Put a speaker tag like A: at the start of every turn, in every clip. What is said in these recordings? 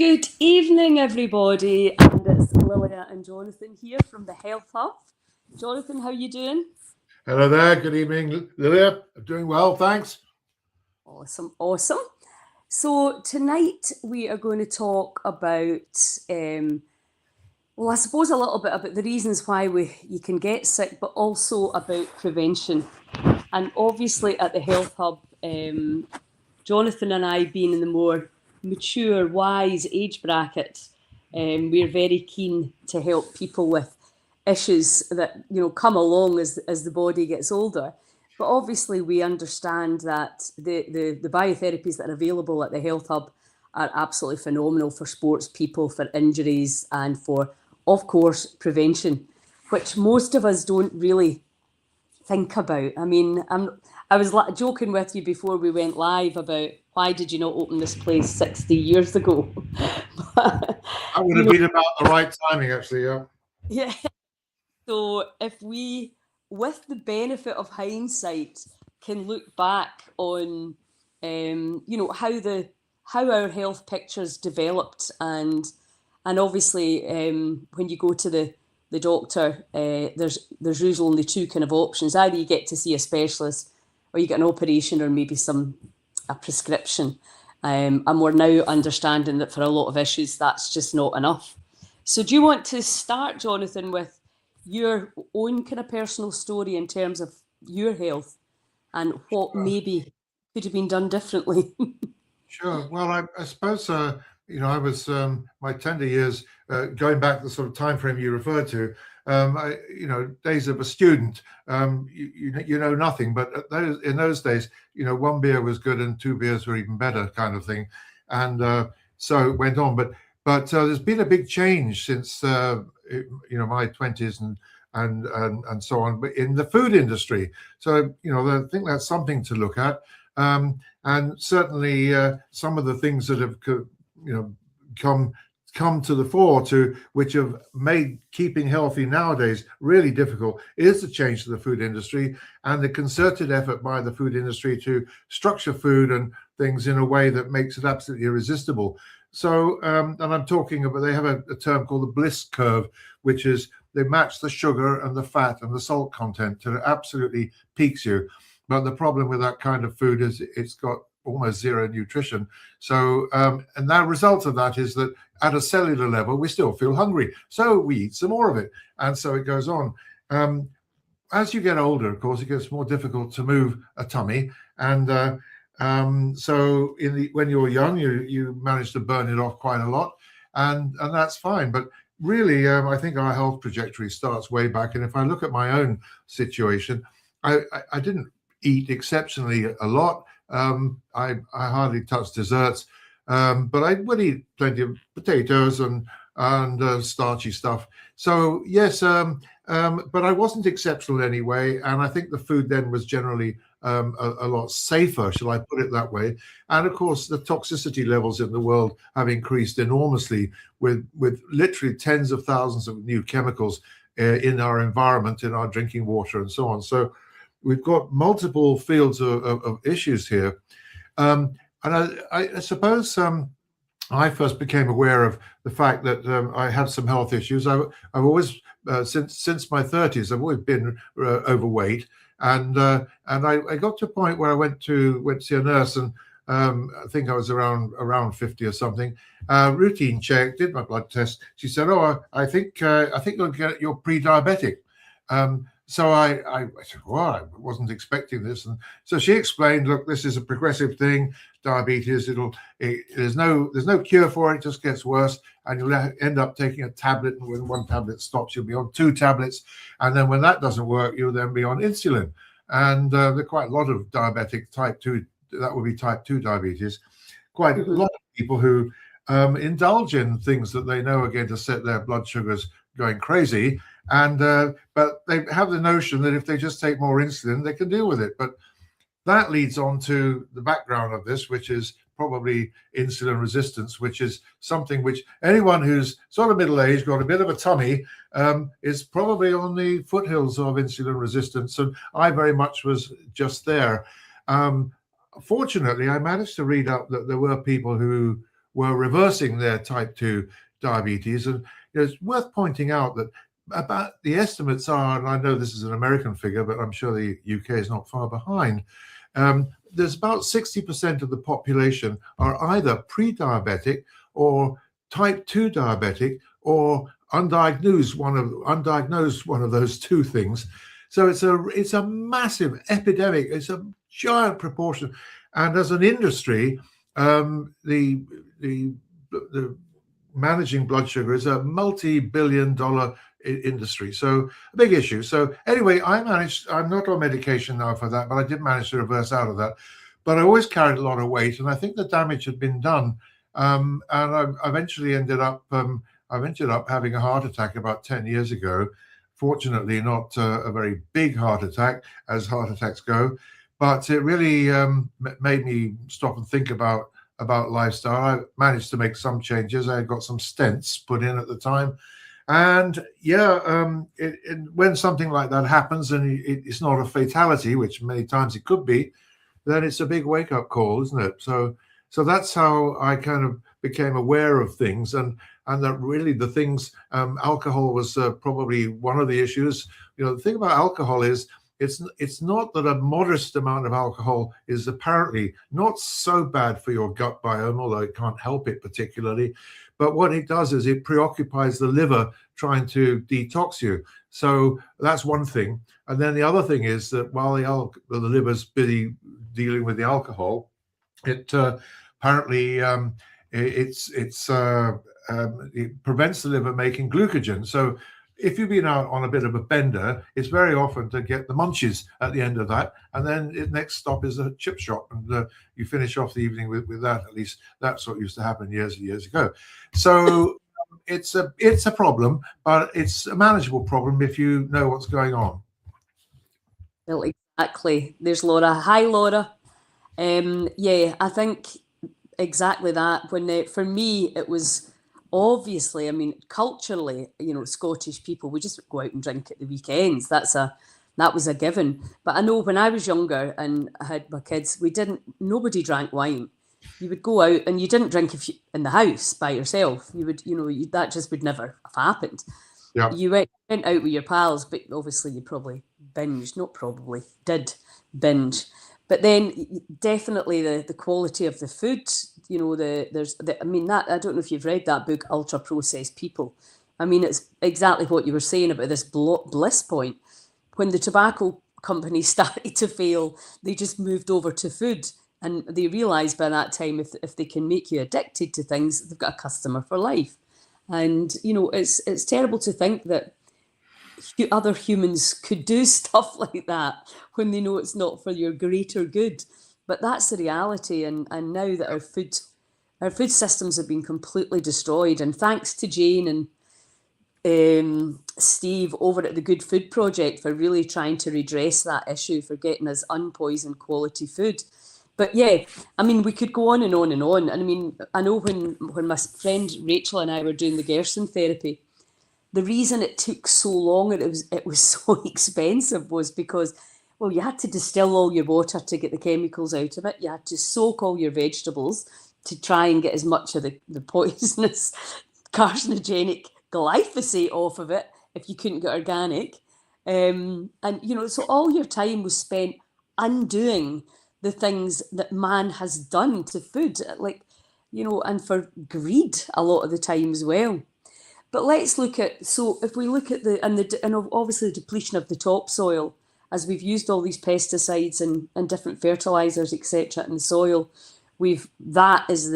A: Good evening, everybody, and it's Lilia and Jonathan here from the Health Hub. Jonathan, how you doing?
B: Hello there. Good evening, Lilia. I'm doing well, thanks.
A: Awesome, awesome. So tonight we are going to talk about, well, I suppose a little bit about the reasons why you can get sick, but also about prevention. And obviously, at the Health Hub, Jonathan and I, being in the more mature, wise age bracket, we're very keen to help people with issues that come along as the body gets older. But obviously, we understand that the biotherapies that are available at the Health Hub are absolutely phenomenal for sports people, for injuries, and for, of course, prevention, which most of us don't really think about. I mean, I was joking with you before we went live about why did you not open this place 60 years ago? But,
B: That would
A: you
B: have
A: know,
B: been about the right timing, actually. Yeah.
A: yeah. So if we, with the benefit of hindsight, can look back on, how our health pictures developed, and obviously when you go to the doctor, there's usually only two kind of options. Either you get to see a specialist, or you get an operation, or maybe a prescription. And we're now understanding that for a lot of issues, that's just not enough. So, do you want to start, Jonathan, with your own kind of personal story in terms of your health and what
B: Sure.
A: maybe could have been done differently?
B: Sure. Well, I suppose I was my tender years going back the sort of time frame you referred to. Days of a student. You know nothing, but in those days, one beer was good and two beers were even better, kind of thing, and so it went on. But there's been a big change since my 20s and so on, but in the food industry. So I think that's something to look at. And certainly some of the things that have come to the fore, to which have made keeping healthy nowadays really difficult, is the change to the food industry and the concerted effort by the food industry to structure food and things in a way that makes it absolutely irresistible. So, and I'm talking about, they have a term called the bliss curve, which is they match the sugar and the fat and the salt content till it absolutely peaks you. But the problem with that kind of food is it's got almost zero nutrition. So, and the result of that is that at a cellular level, we still feel hungry. So we eat some more of it. And so it goes on. As you get older, of course, it gets more difficult to move a tummy. And so when you're young, you manage to burn it off quite a lot. And that's fine. But really, I think our health trajectory starts way back. And if I look at my own situation, I didn't eat exceptionally a lot. I hardly touch desserts, but I would eat plenty of potatoes and starchy stuff. So yes, but I wasn't exceptional anyway, and I think the food then was generally a lot safer, shall I put it that way? And of course, the toxicity levels in the world have increased enormously, with literally tens of thousands of new chemicals in our environment, in our drinking water, and so on. So we've got multiple fields of issues here. And I suppose I first became aware of the fact that I had some health issues. I've always, since my 30s, I've always been overweight. And I got to a point where I went to see a nurse, and I think I was around 50 or something. Routine check, did my blood test. She said, "Oh, I think you're pre-diabetic." So I said, well, I wasn't expecting this. And so she explained, look, this is a progressive thing, diabetes. There's no cure for it. It just gets worse. And you'll end up taking a tablet. And when one tablet stops, you'll be on two tablets. And then when that doesn't work, you'll then be on insulin. And there are quite a lot of diabetic type 2, that would be type 2 diabetes. Quite a lot of people who indulge in things that they know are going to set their blood sugars going crazy. And but they have the notion that if they just take more insulin, they can deal with it. But that leads on to the background of this, which is probably insulin resistance, which is something which anyone who's sort of middle-aged, got a bit of a tummy, is probably on the foothills of insulin resistance. And I very much was just there. Fortunately, I managed to read up that there were people who were reversing their type 2 diabetes. And it's worth pointing out that about the estimates are, and I know this is an American figure, but I'm sure the UK is not far behind. There's about 60% of the population are either pre-diabetic or type 2 diabetic or undiagnosed, one of those two things. So it's a massive epidemic. It's a giant proportion, and as an industry, the managing blood sugar is a multi-billion-dollar industry, so a big issue. So anyway, I'm not on medication now for that, but I did manage to reverse out of that. But I always carried a lot of weight, and I think the damage had been done. And I eventually ended up having a heart attack about 10 years ago. Fortunately, not a very big heart attack, as heart attacks go, but it really made me stop and think about lifestyle. I managed to make some changes. I got some stents put in at the time. And when something like that happens and it's not a fatality, which many times it could be, then it's a big wake-up call, isn't it? So that's how I kind of became aware of things, and that really the things, alcohol was probably one of the issues. The thing about alcohol is it's not that a modest amount of alcohol is apparently not so bad for your gut biome, although it can't help it particularly. But what it does is it preoccupies the liver trying to detox you. So that's one thing. And then the other thing is that while the liver's busy dealing with the alcohol, it apparently it prevents the liver making glucogen. So if you've been out on a bit of a bender, it's very often to get the munchies at the end of that, and then the next stop is a chip shop, and you finish off the evening with that. At least that's what used to happen years and years ago. So it's a problem, but it's a manageable problem if you know what's going on.
A: Well, exactly. There's Laura. Hi, Laura. Yeah, I think exactly that. For me, it was obviously, I mean, culturally, Scottish people, we just go out and drink at the weekends. That was a given. But I know when I was younger and I had my kids, nobody drank wine. You would go out and you didn't drink in the house by yourself. You would, that just would never have happened.
B: Yeah.
A: You went out with your pals, but obviously you probably did binge. But then definitely the quality of the food, I don't know if you've read that book, Ultra Processed People. I mean, it's exactly what you were saying about this bliss point. When the tobacco companies started to fail, they just moved over to food. And they realised by that time, if they can make you addicted to things, they've got a customer for life. And, it's terrible to think that other humans could do stuff like that when they know it's not for your greater good. But that's the reality. And now that our food systems have been completely destroyed, and thanks to Jane and Steve over at the Good Food Project for really trying to redress that issue, for getting us unpoisoned quality food. But yeah, I mean, we could go on and on and on. And I mean, I know when my friend Rachel and I were doing the Gerson therapy, the reason it took so long and it was so expensive was because, well, you had to distill all your water to get the chemicals out of it. You had to soak all your vegetables to try and get as much of the poisonous, carcinogenic glyphosate off of it if you couldn't get organic. So all your time was spent undoing the things that man has done to food, and for greed a lot of the time as well. But let's look at, so if we look at and obviously the depletion of the topsoil, as we've used all these pesticides and different fertilizers, etc., in the soil, that is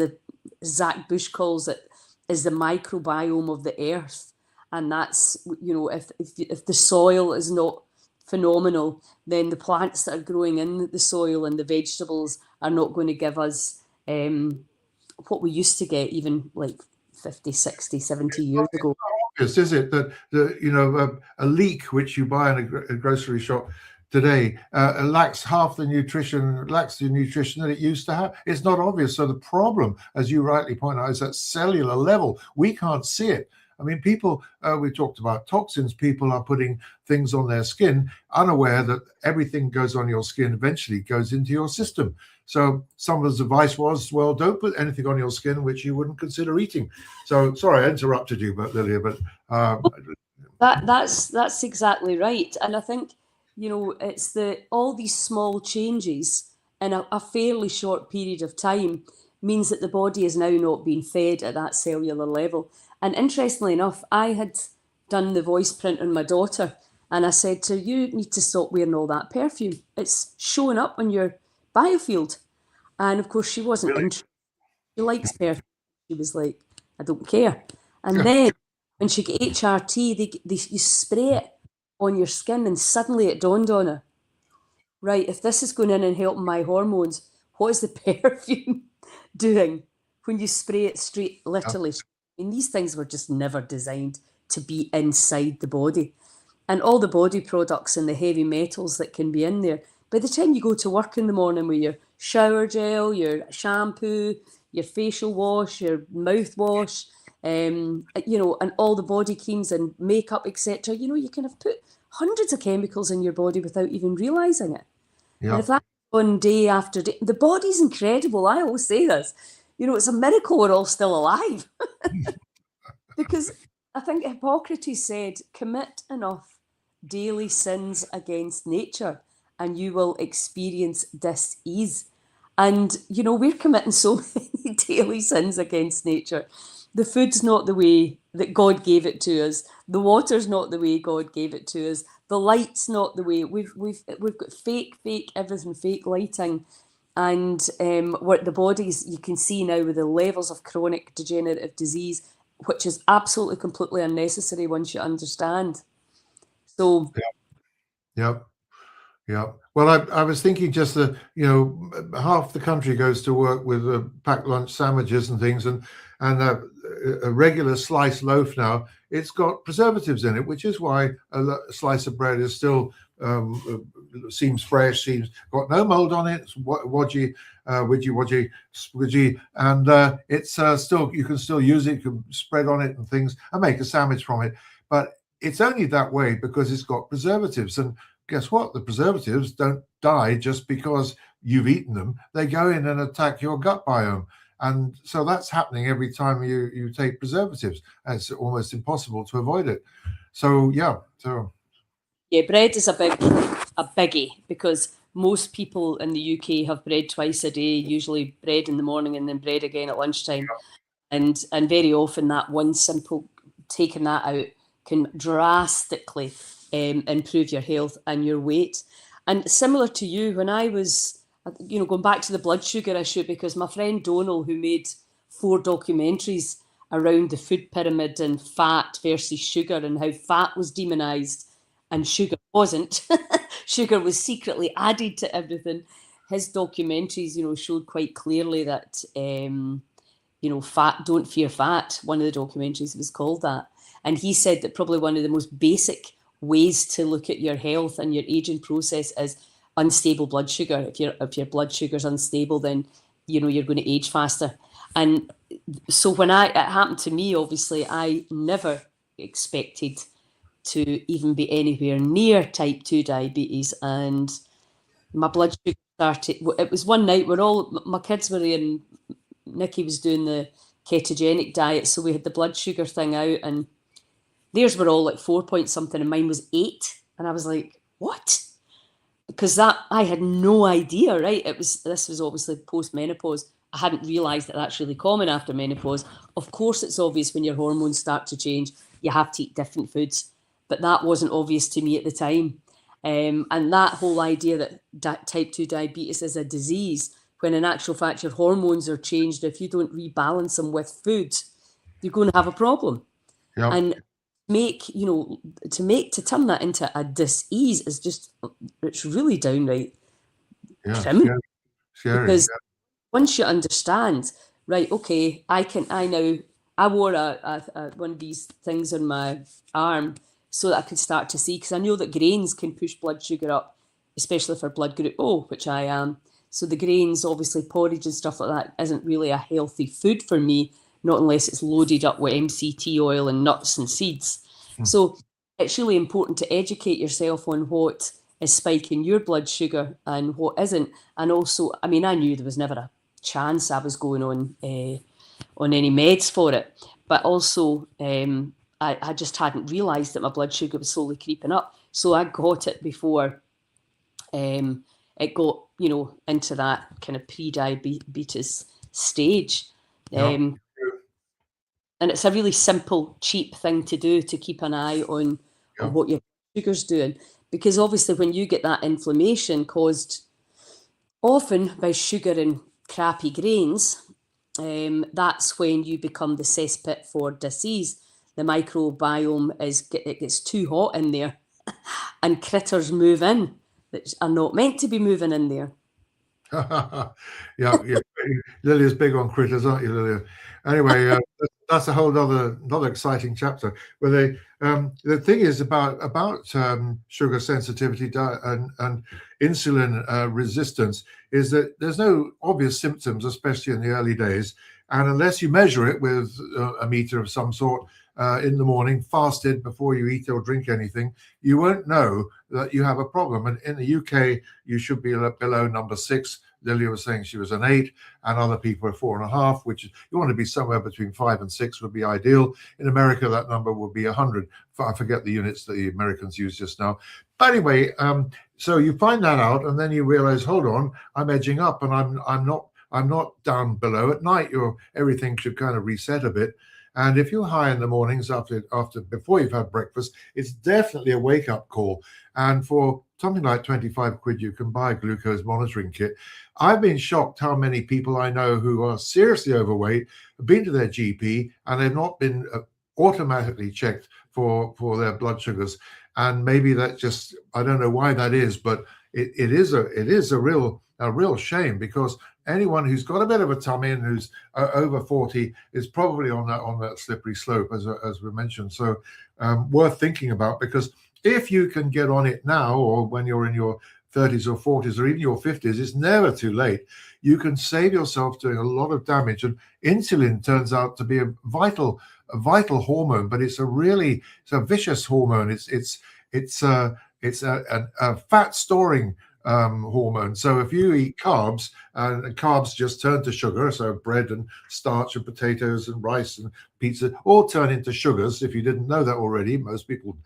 A: Zach Bush calls it, is the microbiome of the earth. And that's, if the soil is not phenomenal, then the plants that are growing in the soil and the vegetables are not going to give us what we used to get even like 50, 60, 70 years ago.
B: Is it that a leek which you buy in a grocery shop today lacks the nutrition that it used to have? It's not obvious. So the problem, as you rightly point out, is at cellular level. We can't see it. I mean, people, we talked about toxins. People are putting things on their skin, unaware that everything goes on your skin eventually goes into your system. So some of the advice was, well, don't put anything on your skin which you wouldn't consider eating. So sorry, I interrupted you, but Lilia, but
A: That's exactly right. And I think, it's all these small changes in a fairly short period of time means that the body is now not being fed at that cellular level. And interestingly enough, I had done the voice print on my daughter, and I said to her, you need to stop wearing all that perfume. It's showing up on your biofield. And of course, she wasn't
B: really,
A: interested. She likes perfume. She was like, I don't care. And
B: yeah,
A: then when she got HRT, you spray it on your skin, and suddenly it dawned on her, right, if this is going in and helping my hormones, what is the perfume doing when you spray it straight,
B: yeah,
A: literally? I mean, these things were just never designed to be inside the body. And all the body products and the heavy metals that can be in there, by the time you go to work in the morning with your shower gel, your shampoo, your facial wash, your mouthwash, and all the body creams and makeup, etc., you can have put hundreds of chemicals in your body without even realizing it. And
B: yeah,
A: if that's on day after day, the body's incredible. I always say this. It's a miracle we're all still alive. Because I think Hippocrates said, commit enough daily sins against nature and you will experience dis-ease. And, we're committing so many daily sins against nature. The food's not the way that God gave it to us. The water's not the way God gave it to us. The light's not the way. We've got fake everything, fake lighting. And what the bodies, you can see now with the levels of chronic degenerative disease, which is absolutely completely unnecessary once you understand. So,
B: yeah. Yeah. Well, I was thinking just that, half the country goes to work with packed lunch sandwiches and things, and a regular sliced loaf now, it's got preservatives in it, which is why a slice of bread is still seems fresh, seems got no mold on it, it's widgy, and it's still, you can still use it, you can spread on it and things, and make a sandwich from it. But it's only that way because it's got preservatives. And guess what? The preservatives don't die just because you've eaten them. They go in and attack your gut biome. And so that's happening every time you take preservatives. And it's almost impossible to avoid it. So, yeah. So,
A: yeah, bread is a biggie because most people in the UK have bread twice a day, usually bread in the morning and then bread again at lunchtime. And very often that one simple taking that out can drastically improve your health and your weight. And similar to you, when I was, going back to the blood sugar issue, because my friend Donal, who made 4 documentaries around the food pyramid and fat versus sugar and how fat was demonized and sugar wasn't, sugar was secretly added to everything. His documentaries, showed quite clearly that fat, don't fear fat. One of the documentaries was called that. And he said that probably one of the most basic ways to look at your health and your aging process is unstable blood sugar. If your blood sugar's unstable, then you're going to age faster. And so when it happened to me, obviously I never expected to even be anywhere near type 2 diabetes, and my blood sugar started. It was one night my kids were in. Nikki was doing the ketogenic diet, so we had the blood sugar thing out, and theirs were all like 4 point something, and mine was 8, and I was like, "What?" Because I had no idea, right? This was obviously post menopause. I hadn't realised that that's really common after menopause. Of course, it's obvious when your hormones start to change, you have to eat different foods, but that wasn't obvious to me at the time. And that whole idea that type 2 diabetes is a disease, when in actual fact your hormones are changed, if you don't rebalance them with food, you're going to have a problem.
B: yeah,
A: And to turn that into a dis-ease is just, it's really downright
B: yeah,
A: criminal.
B: scary.
A: Because once you understand, right, okay, I wore one of these things on my arm so that I could start to see, because I know that grains can push blood sugar up, especially for blood group O, which I am. So the grains, obviously porridge and stuff like that, isn't really a healthy food for me, not unless it's loaded up with MCT oil and nuts and seeds. So it's really important to educate yourself on what is spiking your blood sugar and what isn't. And also, I mean, I knew there was never a chance I was going on any meds for it, but also I just hadn't realised that my blood sugar was slowly creeping up. So I got it before it got, into that kind of pre-diabetes stage.
B: Yeah.
A: And it's a really simple, cheap thing to do to keep an eye on
B: Yeah.
A: what your sugar's doing. Because obviously when you get that inflammation caused often by sugar and crappy grains, that's when you become the cesspit for disease. The microbiome it gets too hot in there and critters move in that are not meant to be moving in there.
B: Yeah. Lilia's big on critters, aren't you, Lilia? Anyway, that's a whole another exciting chapter. Where the thing is about sugar sensitivity and insulin resistance is that there's no obvious symptoms, especially in the early days, and unless you measure it with a meter of some sort in the morning, fasted before you eat or drink anything, you won't know that you have a problem. And in the UK, you should be below number 6. Lilia was saying she was an 8, and other people are 4.5, which you want to be somewhere between 5 and 6 would be ideal. In America, that number would be 100. I forget the units that the Americans use just now. But anyway, so you find that out, and then you realize, hold on, I'm edging up, and I'm not down below. At night, everything should kind of reset a bit. And if you're high in the mornings before you've had breakfast, it's definitely a wake-up call. And for something like 25 quid, you can buy a glucose monitoring kit. I've been shocked how many people I know who are seriously overweight have been to their GP and they've not been automatically checked for their blood sugars. And maybe that just, I don't know why that is, but it is a real shame, because anyone who's got a bit of a tummy and who's over 40 is probably on that slippery slope, as we mentioned. So worth thinking about, because if you can get on it now, or when you're in your 30s or 40s or even your 50s, it's never too late. You can save yourself doing a lot of damage. And insulin turns out to be a vital hormone, but it's a vicious hormone. It's a fat storing hormone. So if you eat carbs, and carbs just turn to sugar, so bread and starch and potatoes and rice and pizza all turn into sugars. If you didn't know that already, most people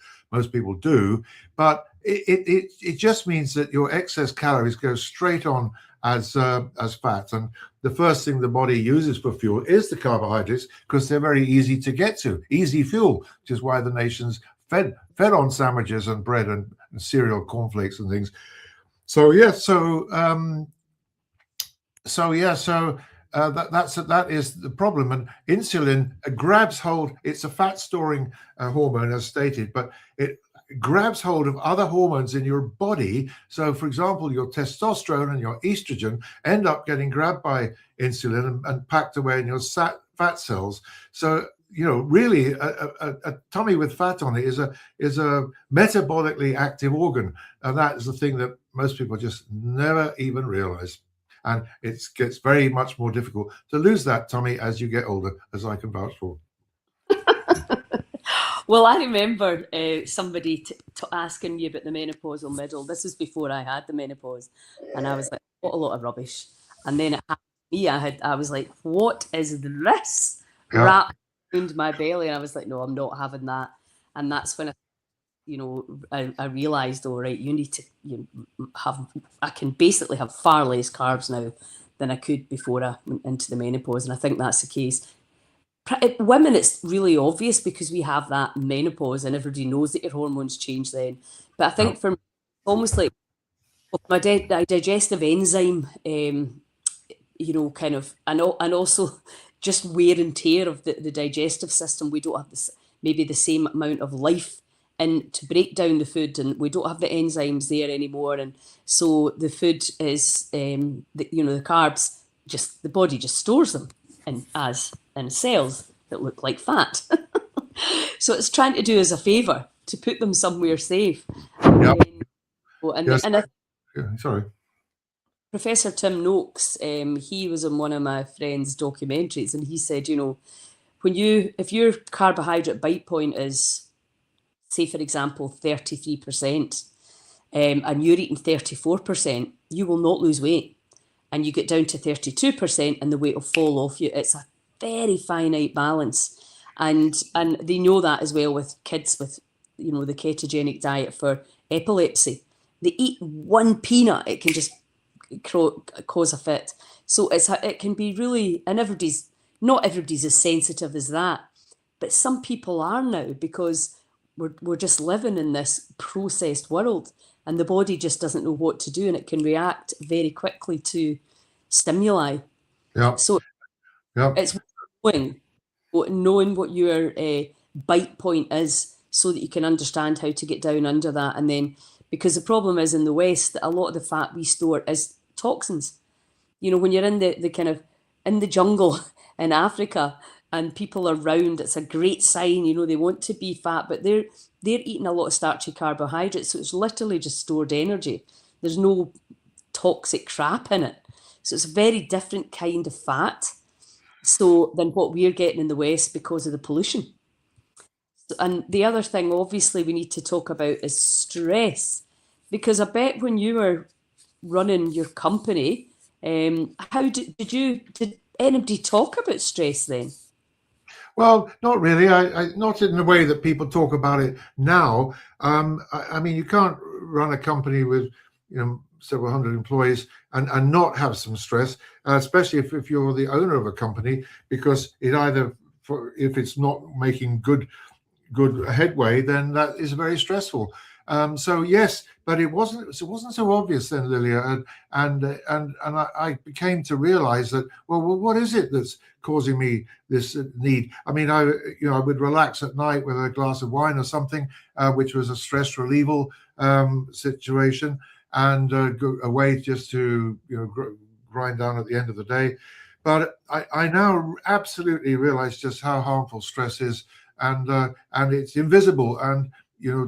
B: do. But it just means that your excess calories go straight on as fat. And the first thing the body uses for fuel is the carbohydrates, because they're very easy to get to, easy fuel, which is why the nation's fed on sandwiches and bread and cereal, cornflakes and things. So that is the problem. And insulin grabs hold. It's a fat storing hormone, as stated, but it grabs hold of other hormones in your body. So, for example, your testosterone and your estrogen end up getting grabbed by insulin and packed away in your fat cells. So, really, a tummy with fat on it is a metabolically active organ, and that is the thing that most people just never even realize. And it gets very much more difficult to lose that tummy as you get older, as I can vouch for.
A: Well, I remember somebody asking me about the menopausal middle. This was before I had the menopause, and I was like, "What a lot of rubbish!" And then it happened to me. I was like, "What is this?"
B: Yeah.
A: Wrapped around my belly, and I was like, "No, I'm not having that." And that's when I realized, all right, you need to have. I can basically have far less carbs now than I could before I went into the menopause, and I think that's the case. Women, it's really obvious because we have that menopause and everybody knows that your hormones change then. But I think for me, almost like my digestive enzyme, kind of, and also just wear and tear of the digestive system. We don't have maybe the same amount of life in to break down the food, and we don't have the enzymes there anymore. And so the food is, the carbs, just the body just stores them in cells that look like fat. So it's trying to do us a favour to put them somewhere safe.
B: Yeah.
A: And
B: Yes.
A: and I
B: Yeah, sorry.
A: Professor Tim Noakes, he was on one of my friend's documentaries, and he said, if your carbohydrate bite point is, say, for example, 33%, and you're eating 34%, you will not lose weight. And you get down to 32% and the weight will fall off you. It's a very finite balance. And they know that as well with kids with, the ketogenic diet for epilepsy. They eat one peanut, it can just cause a fit. So it can be really, and not everybody's as sensitive as that, but some people are now because we're just living in this processed world, and the body just doesn't know what to do, and it can react very quickly to stimuli.
B: Yeah.
A: So
B: Yeah.
A: it's knowing what your bite point is, so that you can understand how to get down under that. And then, because the problem is in the West that a lot of the fat we store is toxins. When you're in the kind of in the jungle in Africa and people are round, it's a great sign. They want to be fat, but they're eating a lot of starchy carbohydrates, so it's literally just stored energy. There's no toxic crap in it, so it's a very different kind of fat. So than what we're getting in the West because of the pollution. And the other thing, obviously, we need to talk about is stress, because I bet when you were running your company, how did anybody talk about stress then?
B: Well, not really. Not in the way that people talk about it now. I mean, you can't run a company with, several hundred employees and not have some stress, especially if you're the owner of a company, because if it's not making good headway, then that is very stressful. So yes, but it wasn't so obvious then, Lilia, and I became to realize that well, what is it that's causing me this need? I mean, I would relax at night with a glass of wine or something, which was a stress relieval situation, and go away just to grind down at the end of the day. But I now absolutely realize just how harmful stress is, and it's invisible. And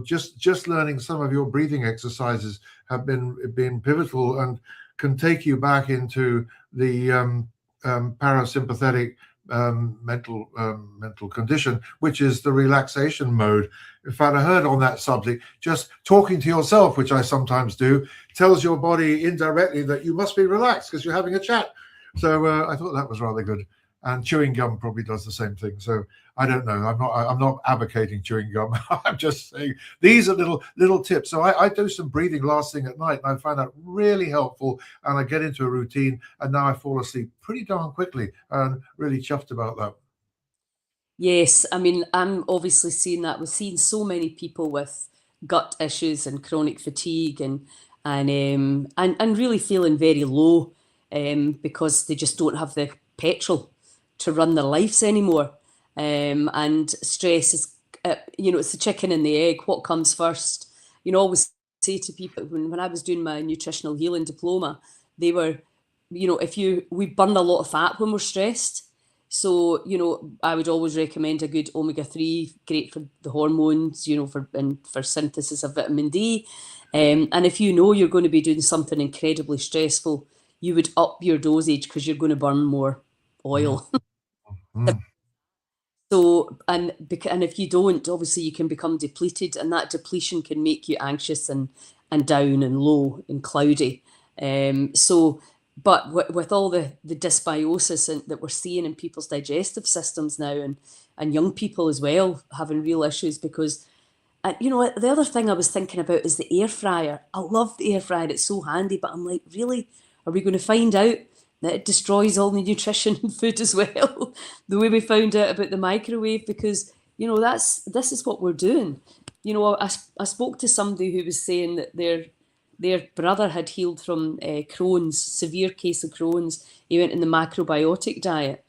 B: just learning some of your breathing exercises have been pivotal and can take you back into the parasympathetic mental condition, which is the relaxation mode. In fact, I heard on that subject, just talking to yourself, which I sometimes do, tells your body indirectly that you must be relaxed because you're having a chat. So I thought that was rather good. And chewing gum probably does the same thing. So I don't know. I'm not advocating chewing gum. I'm just saying these are little tips. So I do some breathing last thing at night, and I find that really helpful. And I get into a routine, and now I fall asleep pretty darn quickly. And really chuffed about that.
A: Yes, I mean, I'm obviously seeing that. We're seeing so many people with gut issues and chronic fatigue, and really feeling very low, because they just don't have the petrol to run their lives anymore. And stress is, it's the chicken and the egg. What comes first? I always say to people when I was doing my nutritional healing diploma, they were, we burn a lot of fat when we're stressed. So, I would always recommend a good omega-3, great for the hormones, for synthesis of vitamin D. And if you're going to be doing something incredibly stressful, you would up your dosage because you're going to burn more
B: Mm,
A: oil.
B: mm,
A: So, and if you don't, obviously you can become depleted, and that depletion can make you anxious and down and low and cloudy. So, but with all the dysbiosis that we're seeing in people's digestive systems now, and young people as well having real issues because, and the other thing I was thinking about is the air fryer. I love the air fryer; it's so handy. But I'm like, really, are we going to find out that it destroys all the nutrition in food as well, the way we found out about the microwave? Because this is what we're doing. I spoke to somebody who was saying that their brother had healed from Crohn's, severe case of Crohn's. He went in the macrobiotic diet,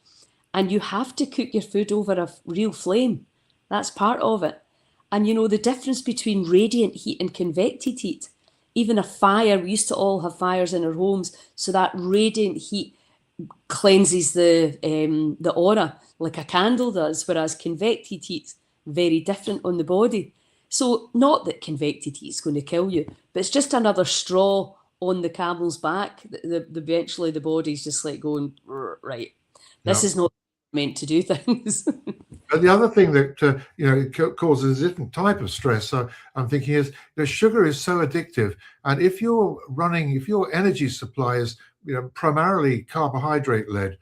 A: and you have to cook your food over a real flame. That's part of it. And the difference between radiant heat and convected heat. Even a fire, we used to all have fires in our homes, so that radiant heat cleanses the aura like a candle does, whereas convected heat's very different on the body. So not that convected heat's going to kill you, but it's just another straw on the camel's back, eventually the body's just like going, right, this
B: Yeah.
A: is not meant to do things.
B: But the other thing that causes a different type of stress, so I'm thinking, is sugar is so addictive, and if your energy supply is primarily carbohydrate led,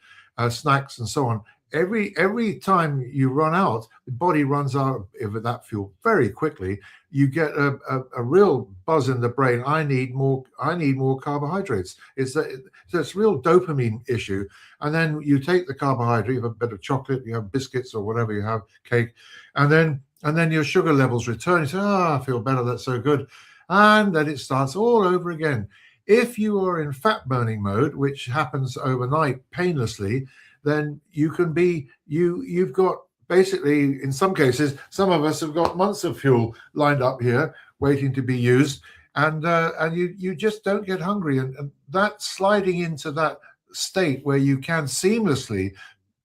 B: snacks and so on, every time you run out, the body runs out of that fuel very quickly. You get a real buzz in the brain. I need more carbohydrates. So it's a real dopamine issue. And then you take the carbohydrate, you have a bit of chocolate, you have biscuits or whatever you have, cake, and then your sugar levels return. You say, I feel better, that's so good. And then it starts all over again. If you are in fat burning mode, which happens overnight painlessly, then you've got, basically, in some cases, some of us have got months of fuel lined up here waiting to be used, and you just don't get hungry, and that sliding into that state where you can seamlessly,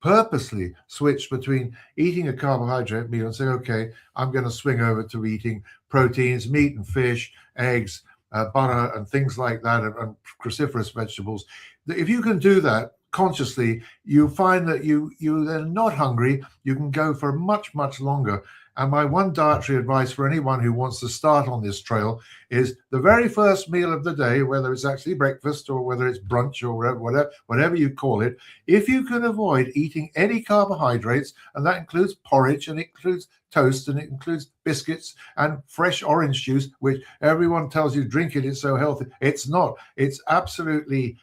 B: purposely switch between eating a carbohydrate meal and say, okay, I'm going to swing over to eating proteins, meat and fish, eggs, butter, and things like that, and cruciferous vegetables. If you can do that consciously, you find that you then not hungry. You can go for much longer. And my one dietary advice for anyone who wants to start on this trail is the very first meal of the day, whether it's actually breakfast or whether it's brunch or whatever you call it, if you can avoid eating any carbohydrates, and that includes porridge, and it includes toast, and it includes biscuits and fresh orange juice, which everyone tells you drink it, it's so healthy. It's not. It's absolutely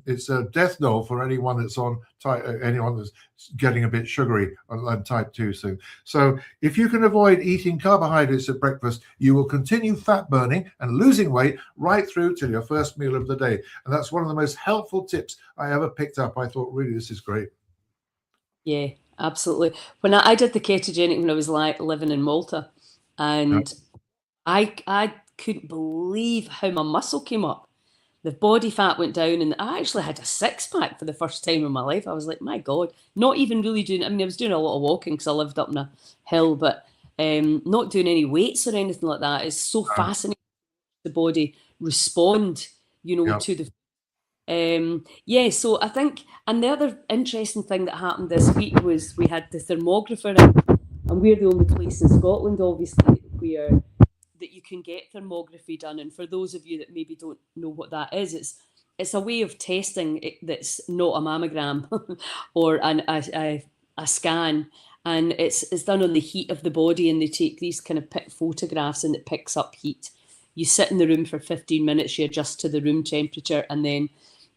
B: it's a death knell for anyone that's anyone that's getting a bit sugary on type 2. So if you can avoid eating carbohydrates at breakfast, you will continue fat burning and losing weight right through till your first meal of the day. And that's one of the most helpful tips I ever picked up. I thought, really, this is great.
A: Yeah, absolutely. When I did the ketogenic when I was living in Malta, and I couldn't believe how my muscle came up. The body fat went down, and I actually had a six pack for the first time in my life. I was like, my God, not even really doing, I mean, I was doing a lot of walking because I lived up in a hill, but not doing any weights or anything like that. It's so fascinating the body respond,
B: Yeah.
A: to the yeah, so I think, and the other interesting thing that happened this week was we had the thermographer in, and we're the only place in Scotland, obviously, where that you can get thermography done. And for those of you that maybe don't know what that is, it's a way of testing that's not a mammogram or a scan, and it's done on the heat of the body, and they take these kind of photographs, and it picks up heat. You sit in the room for 15 minutes, you adjust to the room temperature, and then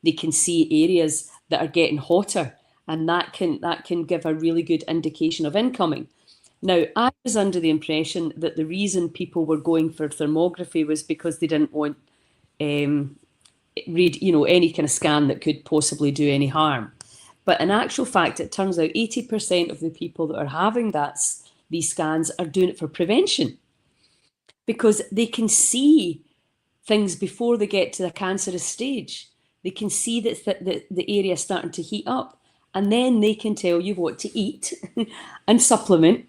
A: they can see areas that are getting hotter, and that can give a really good indication of incoming. Now, I was under the impression that the reason people were going for thermography was because they didn't want any kind of scan that could possibly do any harm. But in actual fact, it turns out 80% of the people that are having these scans are doing it for prevention, because they can see things before they get to the cancerous stage. They can see that the area is starting to heat up, and then they can tell you what to eat and supplement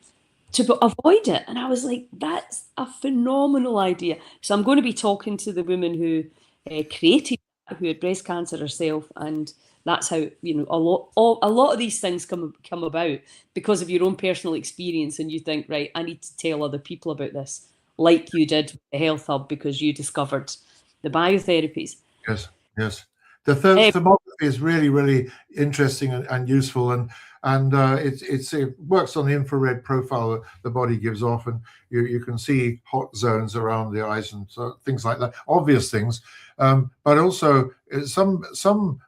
A: to avoid it. And I was like, that's a phenomenal idea. So I'm going to be talking to the woman who created that, who had breast cancer herself, and that's how a lot of these things come about because of your own personal experience, and you think, right, I need to tell other people about this, like you did with the Health Hub, because you discovered the biotherapies.
B: Yes. The thermography is really interesting and useful, and it works on the infrared profile that the body gives off, and you can see hot zones around the eyes and things like that, obvious things. But also some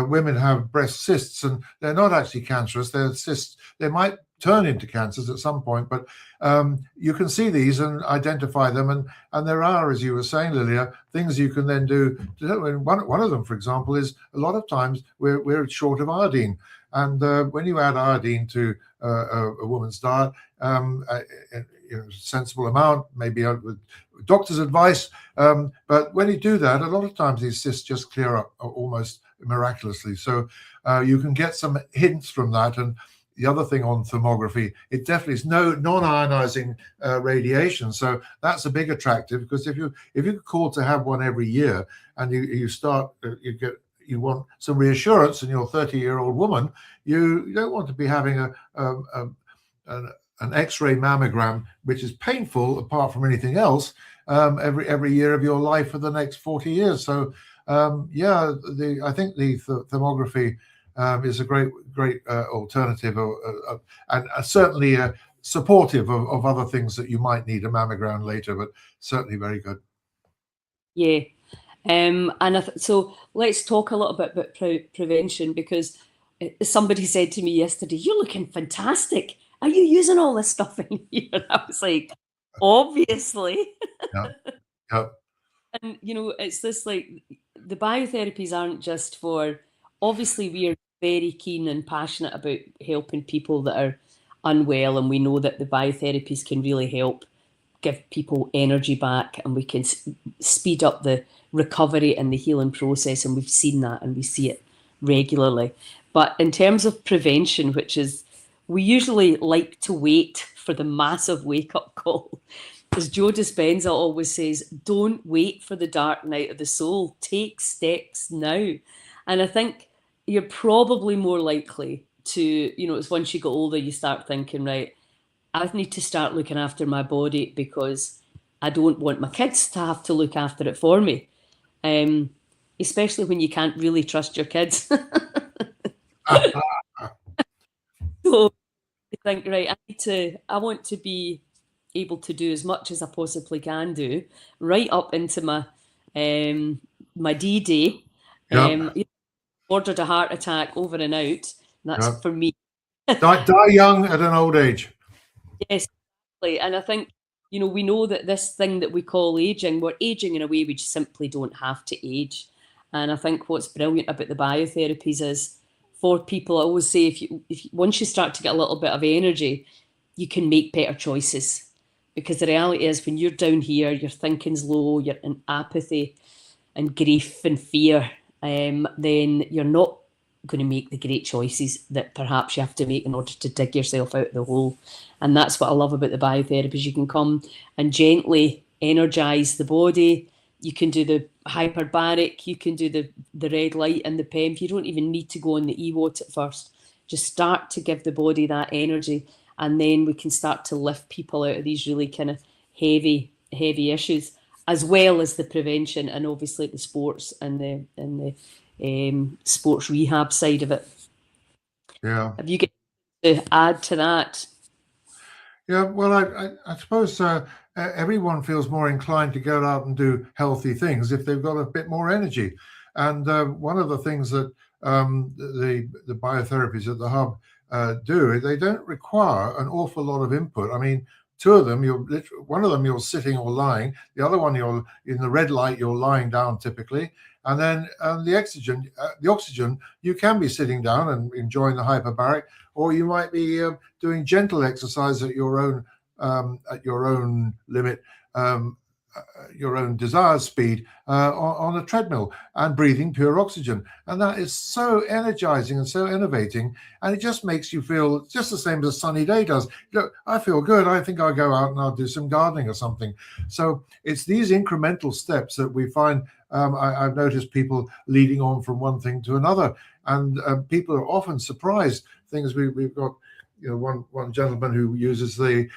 B: women have breast cysts, and they're not actually cancerous. They're cysts. They might turn into cancers at some point, but you can see these and identify them, and there are, as you were saying, Lilia, things you can then do. One of them, for example, is a lot of times we're short of iodine, and when you add iodine to a woman's diet, a sensible amount, maybe with doctor's advice, but when you do that, a lot of times these cysts just clear up almost miraculously. So you can get some hints from that, and the other thing on thermography, it definitely is no non-ionizing radiation. So that's a big attractive, because if you're called to have one every year, and you want some reassurance, and you're a 30-year-old woman, you don't want to be having an X-ray mammogram, which is painful apart from anything else, every year of your life for the next 40 years. So I think the thermography is a great alternative, and certainly supportive of other things that you might need a mammogram later, but certainly very good.
A: Yeah. So let's talk a little bit about prevention, because somebody said to me yesterday, "You're looking fantastic. Are you using all this stuff in here?" And I was like, "Obviously."
B: Yeah. Yeah.
A: And it's this, like, the biotherapies aren't just for, obviously we are very keen and passionate about helping people that are unwell, and we know that the biotherapies can really help give people energy back, and we can speed up the recovery and the healing process, and we've seen that, and we see it regularly. But in terms of prevention, which is, we usually like to wait for the massive wake-up call. As Joe Dispenza always says, don't wait for the dark night of the soul. Take steps now. And I think you're probably more likely to, it's once you get older, you start thinking, right, I need to start looking after my body, because I don't want my kids to have to look after it for me. Especially when you can't really trust your kids. So I think, right, I want to be able to do as much as I possibly can do, right up into my D-Day.
B: Yeah.
A: Ordered a heart attack, over and out. That's
B: Yeah.
A: for me.
B: Die young at an old age.
A: Yes, exactly. And I think, we know that this thing that we call aging, we're aging in a way we just simply don't have to age. And I think what's brilliant about the biotherapies is, for people, I always say, if once you start to get a little bit of energy, you can make better choices. Because the reality is, when you're down here, your thinking's low, you're in apathy and grief and fear, then you're not going to make the great choices that perhaps you have to make in order to dig yourself out of the hole. And that's what I love about the biotherapies. You can come and gently energize the body. You can do the hyperbaric, you can do the red light and the PEMF. You don't even need to go on the EWOT at first. Just start to give the body that energy, and then we can start to lift people out of these really kind of heavy issues, as well as the prevention, and obviously the sports and the sports rehab side of it.
B: Yeah.
A: Have you got to add to that?
B: Yeah, well, I suppose everyone feels more inclined to go out and do healthy things if they've got a bit more energy. And one of the things that the biotherapies at the Hub do, they don't require an awful lot of input. I mean, two of them, one of them you're sitting or lying, the other one you're in the red light, you're lying down typically. And then the oxygen, you can be sitting down and enjoying the hyperbaric, or you might be doing gentle exercise at your own limit, your own desired speed on a treadmill, and breathing pure oxygen. And that is so energizing and so innovating, and it just makes you feel just the same as a sunny day does. Look, I feel good. I think I'll go out and I'll do some gardening or something. So it's these incremental steps that we find. I've noticed people leading on from one thing to another, and people are often surprised. Things we've got, one gentleman who uses the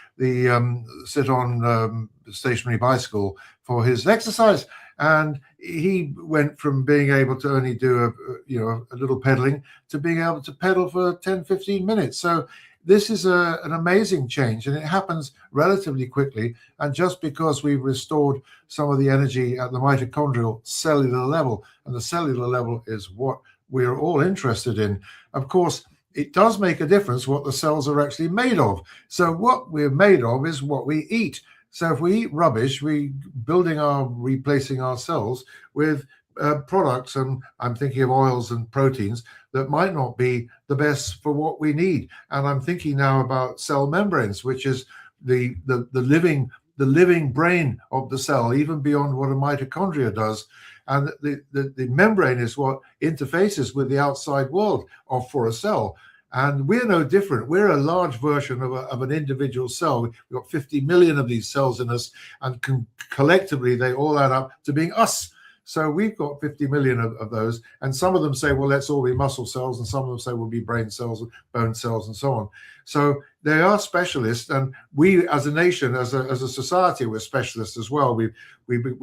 B: sit-on stationary bicycle for his exercise, and he went from being able to only do a little pedaling to being able to pedal for 10-15 minutes. So this is an amazing change, and it happens relatively quickly. And just because we've restored some of the energy at the mitochondrial cellular level, and the cellular level is what we're all interested in, of course, it does make a difference what the cells are actually made of. So what we're made of is what we eat. So if we eat rubbish, replacing our cells with products, and I'm thinking of oils and proteins that might not be the best for what we need. And I'm thinking now about cell membranes, which is the living brain of the cell, even beyond what a mitochondria does. And the membrane is what interfaces with the outside world for a cell. And we're no different. We're a large version of an individual cell. We've got 50 million of these cells in us, and collectively they all add up to being us. So we've got 50 million of those. And some of them say, well, let's all be muscle cells. And some of them say we'll be brain cells, bone cells, and so on. So they are specialists. And we, as a nation, as a society, we're specialists as well. We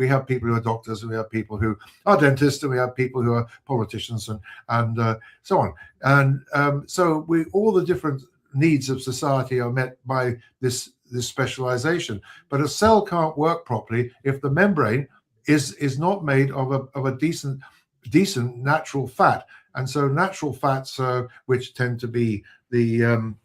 B: have people who are doctors, and we have people who are dentists, and we have people who are politicians, and so on. And so all the different needs of society are met by this specialization. But a cell can't work properly if the membrane is not made of a decent natural fat. And so natural fats, which tend to be animal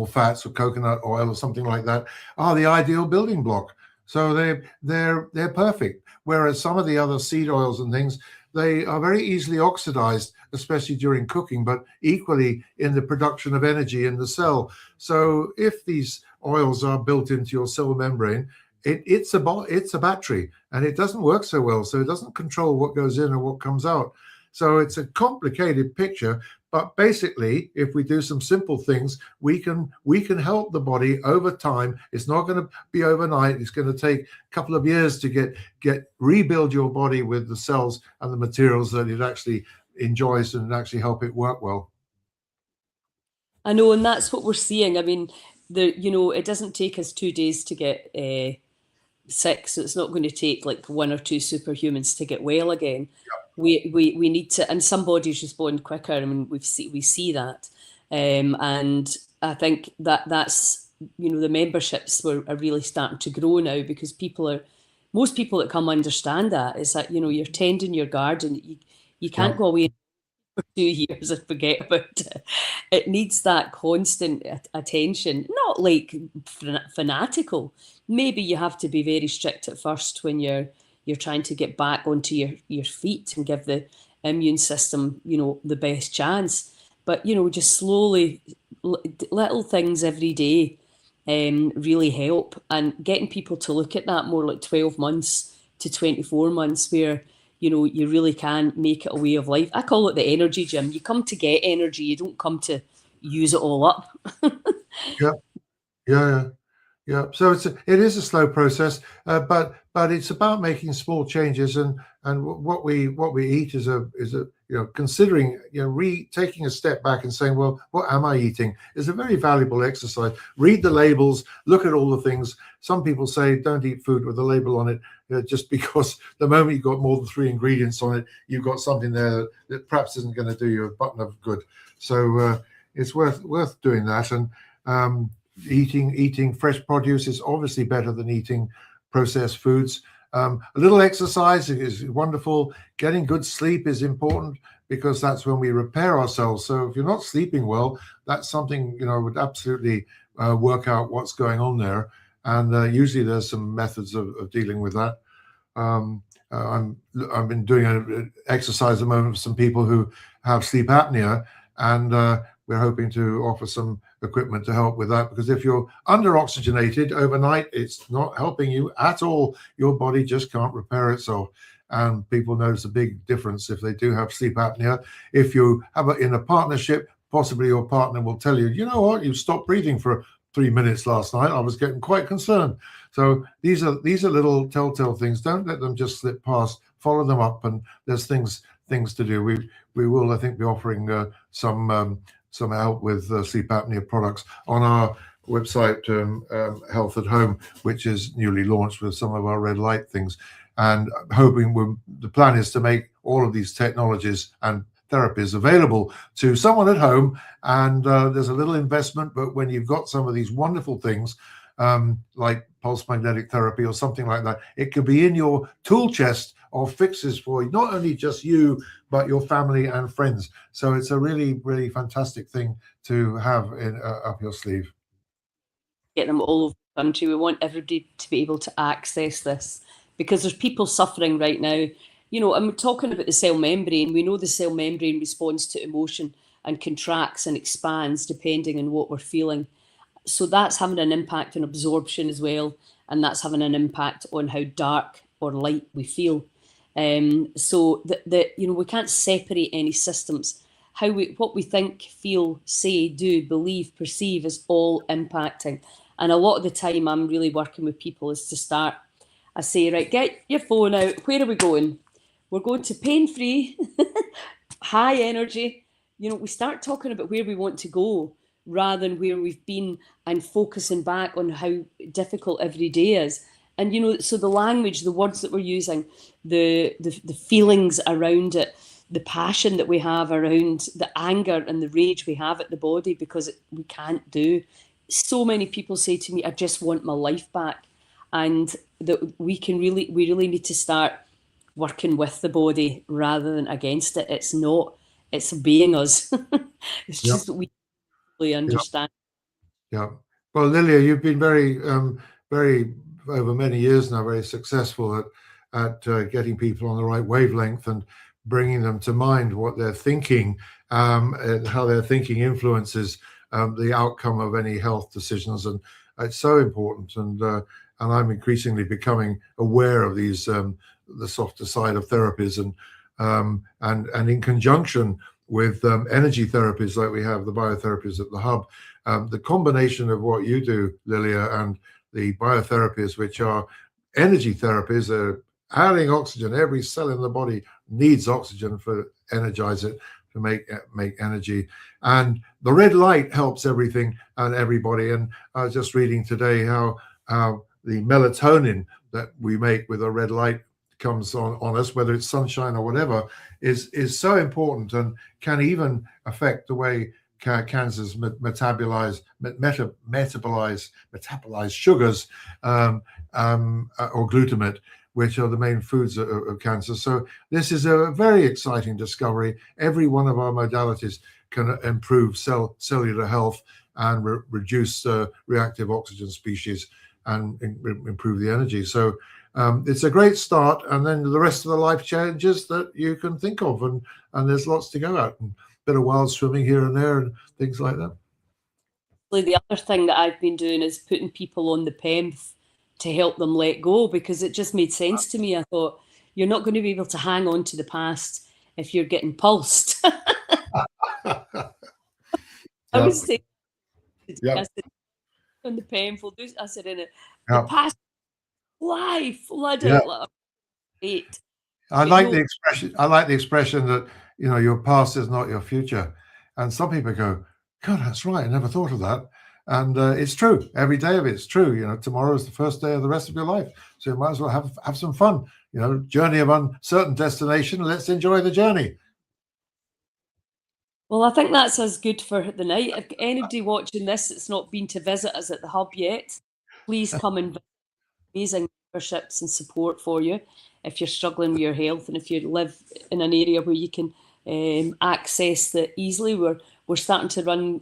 B: fats or coconut oil or something like that, are the ideal building block. So they're perfect. Whereas some of the other seed oils and things, they are very easily oxidized, especially during cooking, but equally in the production of energy in the cell. So if these oils are built into your cell membrane, it's a battery, and it doesn't work so well. So it doesn't control what goes in and what comes out. So it's a complicated picture. But basically, if we do some simple things, we can help the body over time. It's not going to be overnight. It's going to take a couple of years to rebuild your body with the cells and the materials that it actually enjoys, and actually help it work well.
A: I know, and that's what we're seeing. I mean, it doesn't take us 2 days to get sick, so it's not going to take like one or two superhumans to get well again. We need to, and some bodies respond quicker. I mean, we see that, and I think that's the memberships are really starting to grow now, because most people that come understand that. It's like, you're tending your garden. You can't go away 2 years and forget about it. It needs that constant attention, not like fanatical. Maybe you have to be very strict at first when you're trying to get back onto your feet and give the immune system, the best chance. But, just slowly, little things every day really help. And getting people to look at that more like 12 months to 24 months, where you really can make it a way of life. I call it the energy gym. You come to get energy. You don't come to use it all up.
B: Yeah, yeah, yeah. So it is a slow process, but it's about making small changes, and what we eat is considering, taking a step back and saying, well, what am I eating, is a very valuable exercise. Read the labels, look at all the things. Some people say don't eat food with a label on it, just because the moment you've got more than 3 ingredients on it, you've got something there that perhaps isn't going to do you a button of good. So it's worth doing that. And eating fresh produce is obviously better than eating processed foods. A little exercise is wonderful. Getting good sleep is important, because that's when we repair ourselves. So if you're not sleeping well, that's something would absolutely work out what's going on there. And usually there's some methods of dealing with that. I've been doing an exercise at the moment for some people who have sleep apnea, and we're hoping to offer some equipment to help with that, because if you're under oxygenated overnight, it's not helping you at all. Your body just can't repair itself. And people notice a big difference if they do have sleep apnea. If you have in a partnership, possibly your partner will tell you, you know what, you stopped breathing for 3 minutes last night. I was getting quite concerned. So these are little telltale things. Don't let them just slip past. Follow them up, and there's things to do. We will, I think, be offering some help with sleep apnea products on our website, Health at Home, which is newly launched with some of our red light things. And hoping the plan is to make all of these technologies and therapies available to someone at home. And there's a little investment, but when you've got some of these wonderful things, like pulse magnetic therapy or something like that, it could be in your tool chest of fixes for not only just you, but your family and friends. So it's a really, really fantastic thing to have up your sleeve.
A: Get them all over the country. We want everybody to be able to access this, because there's people suffering right now. I'm talking about the cell membrane. We know the cell membrane responds to emotion and contracts and expands depending on what we're feeling. So that's having an impact on absorption as well, and that's having an impact on how dark or light we feel. So that we can't separate any systems. what we think, feel, say, do, believe, perceive is all impacting. And a lot of the time I'm really working with people is to start, I say, right, get your phone out. Where are we going? We're going to pain-free, high energy. We start talking about where we want to go rather than where we've been, and focusing back on how difficult every day is. And so the language, the words that we're using, the feelings around it, the passion that we have around the anger and the rage we have at the body because we can't do. So many people say to me, I just want my life back. And that we really need to start working with the body rather than against it. It's not, it's obeying us. It's
B: Yep.
A: just that we really
B: Yep.
A: understand.
B: Yeah. Well, Lilia, you've been very over many years now, very successful at getting people on the right wavelength and bringing them to mind what they're thinking, and how their thinking influences the outcome of any health decisions, and it's so important. And I'm increasingly becoming aware of these the softer side of therapies, and in conjunction with energy therapies like we have the biotherapies at the hub. The combination of what you do, Lilia, and the biotherapies, which are energy therapies, are adding oxygen. Every cell in the body needs oxygen for energize it, to make energy. And the red light helps everything and everybody. And I was just reading today how the melatonin that we make with a red light comes on us, whether it's sunshine or whatever, is so important and can even affect the way cancers metabolize sugars, or glutamate, which are the main foods of cancer. So this is a very exciting discovery. Every one of our modalities can improve cellular health and reduce reactive oxygen species and improve the energy. So it's a great start, and then the rest of the life challenges that you can think of, and there's lots to go at, and a bit of wild swimming here and there and things like that.
A: The other thing that I've been doing is putting people on the PEMF to help them let go, because it just made sense to me. I thought, you're not going to be able to hang on to the past if you're getting pulsed. I
B: Yep.
A: was saying, I
B: Yep.
A: said, on the PEMF, we'll do, I said, in it, the
B: Yep.
A: past life, flood
B: Yeah.
A: out like great.
B: I
A: But
B: like the expression. I like the expression that your past is not your future, and some people go, "God, that's right. I never thought of that." And it's true. Every day of it's true. Tomorrow is the first day of the rest of your life, so you might as well have some fun. Journey of uncertain destination. Let's enjoy the journey.
A: well, I think that's us good for the night. If anybody watching this that's not been to visit us at the hub yet, please come and visit. Amazing memberships and support for you if you're struggling with your health, and if you live in an area where you can access that easily. We're starting to run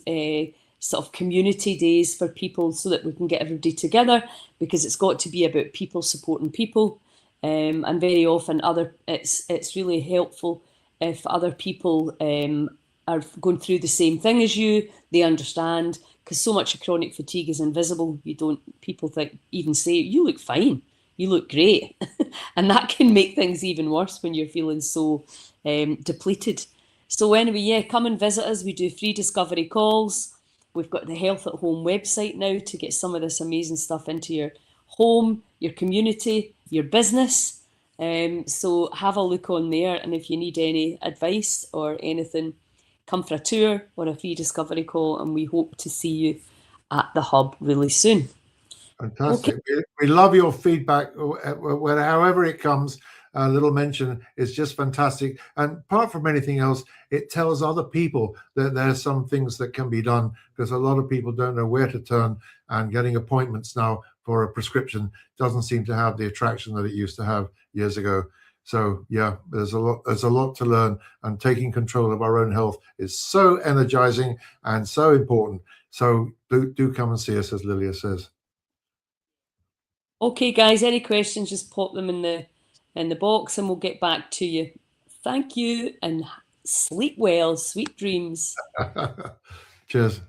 A: sort of community days for people so that we can get everybody together, because it's got to be about people supporting people. And very often it's really helpful if other people are going through the same thing as you. They understand, because so much of chronic fatigue is invisible. People think, even say, you look fine, you look great. And that can make things even worse when you're feeling so depleted. So anyway, yeah, come and visit us. We do free discovery calls. We've got the Health at Home website now to get some of this amazing stuff into your home, your community, your business. So have a look on there. And if you need any advice or anything, come for a tour or a free discovery call, and we hope to see you at the hub really soon. Okay.
B: Fantastic. We love your feedback, however it comes. A little mention is just fantastic. And apart from anything else, it tells other people that there's some things that can be done, because a lot of people don't know where to turn, and getting appointments now for a prescription doesn't seem to have the attraction that it used to have years ago. So yeah, there's a lot to learn, and taking control of our own health is so energizing and so important. So do come and see us, as Lilia says.
A: Okay, guys, any questions, just pop them in the box and we'll get back to you. Thank you, and sleep well, sweet dreams.
B: Cheers.